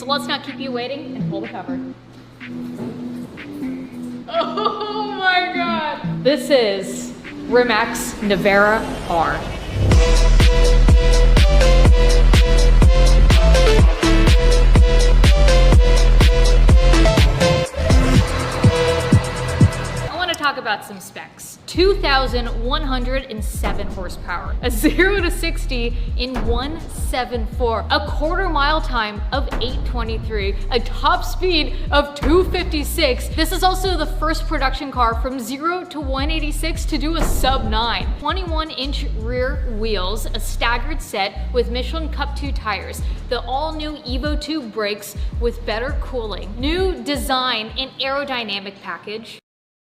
So let's not keep you waiting and pull the cover. Oh my God. This is Rimac Nevera R. Talk about some specs. 2,107 horsepower, a 0 to 60 in 1.74, a quarter mile time of 8:23, a top speed of 256. This is also the first production car from 0 to 186 to do a sub 9. 21-inch rear wheels, a staggered set with Michelin Cup 2 tires, the all-new Evo 2 brakes with better cooling, new design and aerodynamic package,